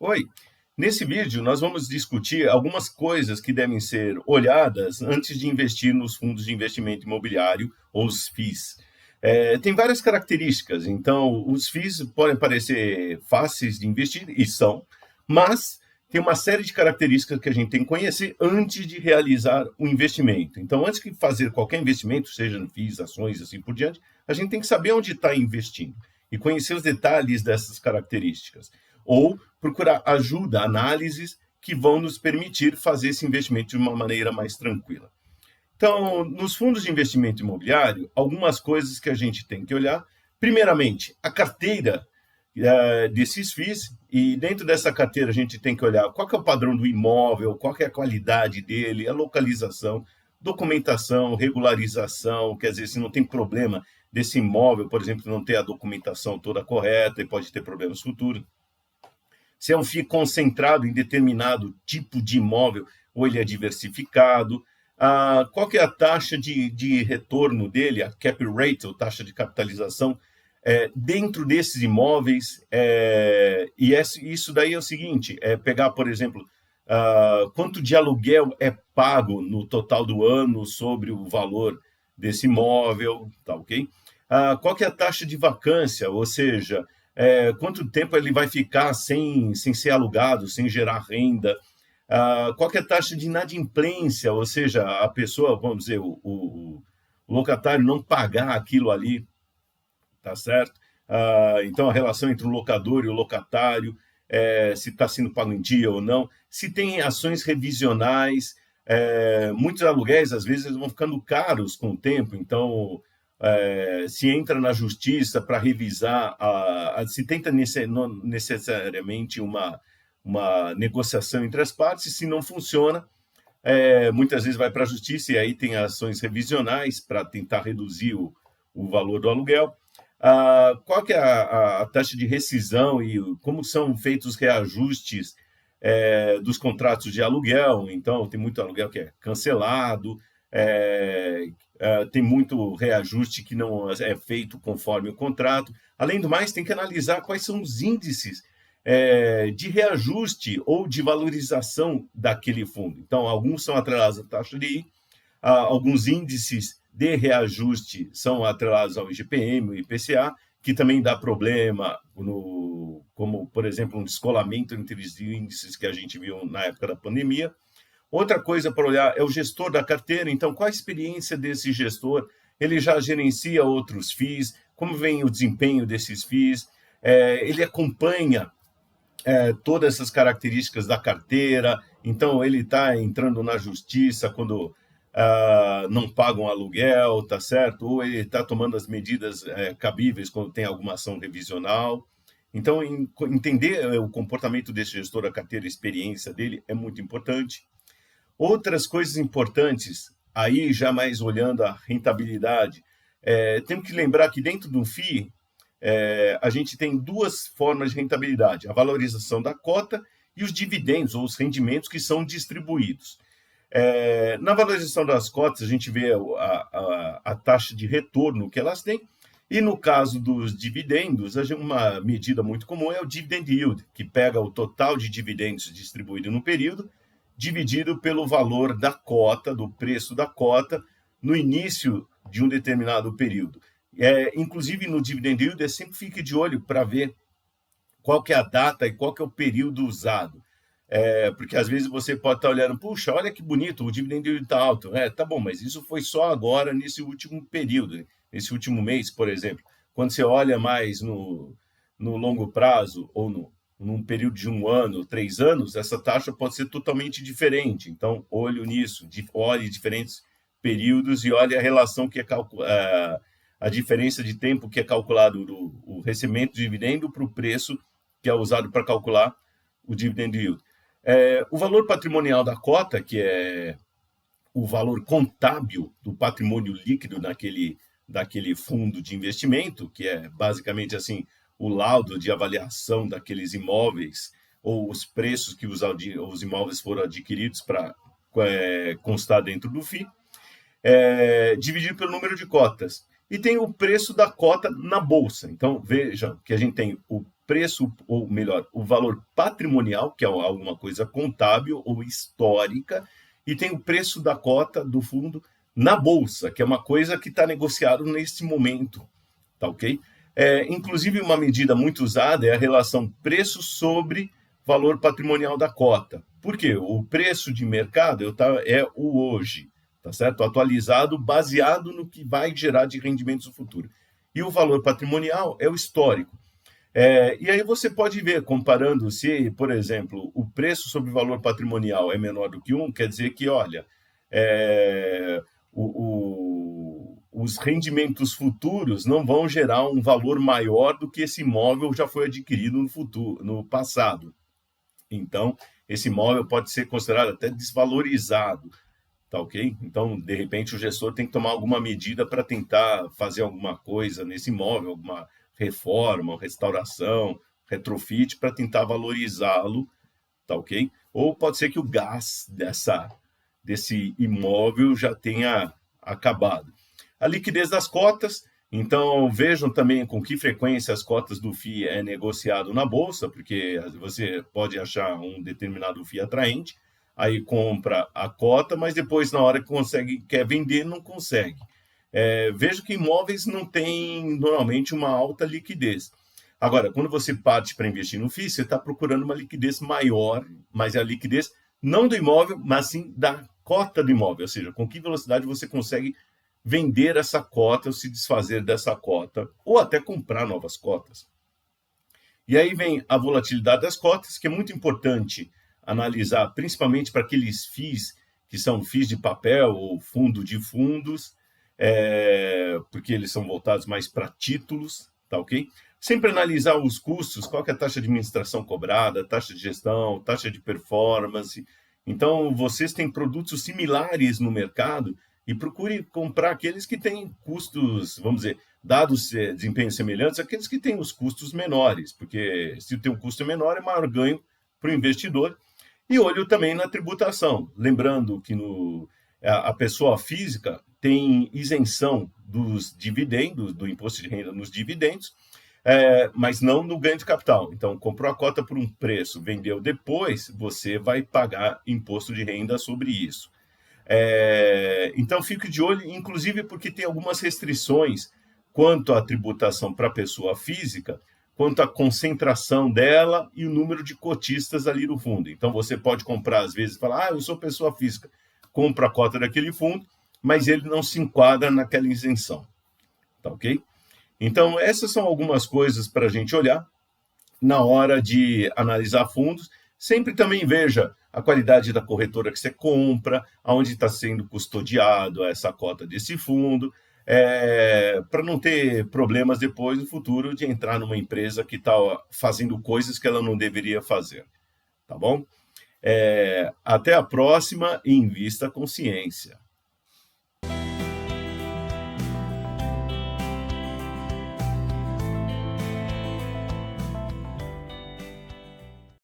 Oi, nesse vídeo nós vamos discutir algumas coisas que devem ser olhadas antes de investir nos fundos de investimento imobiliário, ou os FIIs. Tem várias características, então os FIIs podem parecer fáceis de investir, e são, mas tem uma série de características que a gente tem que conhecer antes de realizar o investimento. Então, antes de fazer qualquer investimento, seja em FIIs, ações, assim por diante, a gente tem que saber onde está investindo e conhecer os detalhes dessas características. Ou procurar ajuda, análises que vão nos permitir fazer esse investimento de uma maneira mais tranquila. Então, nos fundos de investimento imobiliário, algumas coisas que a gente tem que olhar. Primeiramente, a carteira desses FIIs, e dentro dessa carteira a gente tem que olhar qual que é o padrão do imóvel, qual que é a qualidade dele, a localização, documentação, regularização, quer dizer, se não tem problema desse imóvel, por exemplo, não ter a documentação toda correta e pode ter problemas futuros. Se é um FII concentrado em determinado tipo de imóvel ou ele é diversificado, qual que é a taxa de retorno dele, a cap rate, ou taxa de capitalização, dentro desses imóveis. Isso daí é o seguinte, pegar, por exemplo, quanto de aluguel é pago no total do ano sobre o valor desse imóvel, tá ok? Qual que é a taxa de vacância, ou seja, quanto tempo ele vai ficar sem ser alugado, sem gerar renda, qual que é a taxa de inadimplência, ou seja, a pessoa, vamos dizer, o locatário não pagar aquilo ali, tá certo? Então, a relação entre o locador e o locatário, se está sendo pago em dia ou não, se tem ações revisionais, muitos aluguéis, às vezes, vão ficando caros com o tempo, então se entra na justiça para revisar, se tenta não necessariamente uma negociação entre as partes, se não funciona, muitas vezes vai para a justiça e aí tem ações revisionais para tentar reduzir o valor do aluguel. Qual que é a taxa de rescisão e como são feitos os reajustes dos contratos de aluguel? Então, tem muito aluguel que é cancelado, tem muito reajuste que não é feito conforme o contrato. Além do mais, tem que analisar quais são os índices de reajuste ou de valorização daquele fundo. Então, alguns são atrelados à taxa de I, alguns índices de reajuste são atrelados ao IGPM, o IPCA, que também dá problema, como, por exemplo, um descolamento entre os índices que a gente viu na época da pandemia. Outra coisa para olhar é o gestor da carteira. Então, qual a experiência desse gestor? Ele já gerencia outros FIIs? Como vem o desempenho desses FIIs? Ele acompanha todas essas características da carteira? Então, ele está entrando na justiça quando não pagam aluguel, tá certo? Ou ele está tomando as medidas cabíveis quando tem alguma ação revisional. Então, entender o comportamento desse gestor da carteira, a experiência dele, é muito importante. Outras coisas importantes, aí já mais olhando a rentabilidade, temos que lembrar que dentro do FII, a gente tem duas formas de rentabilidade, a valorização da cota e os dividendos, ou os rendimentos que são distribuídos. Na valorização das cotas, a gente vê a taxa de retorno que elas têm, e no caso dos dividendos, uma medida muito comum é o dividend yield, que pega o total de dividendos distribuído no período, dividido pelo valor da cota, do preço da cota, no início de um determinado período. Inclusive, no dividend yield, sempre fique de olho para ver qual que é a data e qual que é o período usado. Porque às vezes você pode estar olhando, puxa, olha que bonito, o dividend yield está alto. Tá bom, mas isso foi só agora, nesse último período, nesse último mês, por exemplo. Quando você olha mais no longo prazo ou num período de 1 ano, 3 anos, essa taxa pode ser totalmente diferente. Então, olhe nisso, olhe diferentes períodos e olhe a relação que a diferença de tempo que é calculado o recebimento de dividendo para o preço que é usado para calcular o dividend yield. O valor patrimonial da cota, que é o valor contábil do patrimônio líquido daquele fundo de investimento, que é basicamente assim, o laudo de avaliação daqueles imóveis ou os preços que os imóveis foram adquiridos para constar dentro do FII, dividido pelo número de cotas. E tem o preço da cota na bolsa. Então, vejam que a gente tem o preço, ou melhor, o valor patrimonial, que é alguma coisa contábil ou histórica, e tem o preço da cota do fundo na bolsa, que é uma coisa que está negociado nesse momento, tá ok? Inclusive, uma medida muito usada é a relação preço sobre valor patrimonial da cota. Por quê? O preço de mercado é o hoje, tá certo? Atualizado, baseado no que vai gerar de rendimentos no futuro. E o valor patrimonial é o histórico. E aí você pode ver, comparando se, por exemplo, o preço sobre valor patrimonial é menor do que 1, quer dizer que, olha, os rendimentos futuros não vão gerar um valor maior do que esse imóvel já foi adquirido no passado. Então, esse imóvel pode ser considerado até desvalorizado, tá ok? Então, de repente, o gestor tem que tomar alguma medida para tentar fazer alguma coisa nesse imóvel, alguma reforma, restauração, retrofit, para tentar valorizá-lo, tá ok? Ou pode ser que o gás desse imóvel já tenha acabado. A liquidez das cotas, então vejam também com que frequência as cotas do FII é negociado na bolsa, porque você pode achar um determinado FII atraente, aí compra a cota, mas depois na hora que quer vender, não consegue. Vejo que imóveis não têm normalmente uma alta liquidez. Agora, quando você parte para investir no FII, você está procurando uma liquidez maior, mas é a liquidez não do imóvel, mas sim da cota do imóvel, ou seja, com que velocidade você consegue vender essa cota ou se desfazer dessa cota, ou até comprar novas cotas. E aí vem a volatilidade das cotas, que é muito importante analisar, principalmente para aqueles FIIs que são FIIs de papel ou fundo de fundos, porque eles são voltados mais para títulos, tá ok? Sempre analisar os custos, qual que é a taxa de administração cobrada, taxa de gestão, taxa de performance. Então, vocês têm produtos similares no mercado e procure comprar aqueles que têm custos, vamos dizer, dados desempenhos semelhantes, aqueles que têm os custos menores, porque se tem um custo menor, é maior ganho para o investidor. E olho também na tributação, lembrando que a pessoa física tem isenção dos dividendos, do imposto de renda nos dividendos, mas não no ganho de capital. Então, comprou a cota por um preço, vendeu depois, você vai pagar imposto de renda sobre isso. Então, fique de olho, inclusive porque tem algumas restrições quanto à tributação para a pessoa física, quanto à concentração dela e o número de cotistas ali no fundo. Então, você pode comprar, às vezes, falar, eu sou pessoa física, compra a cota daquele fundo, mas ele não se enquadra naquela isenção. Tá ok? Então, essas são algumas coisas para a gente olhar na hora de analisar fundos. Sempre também veja a qualidade da corretora que você compra, aonde está sendo custodiado essa cota desse fundo, para não ter problemas depois no futuro de entrar numa empresa que está fazendo coisas que ela não deveria fazer. Tá bom? Até a próxima e invista com ciência.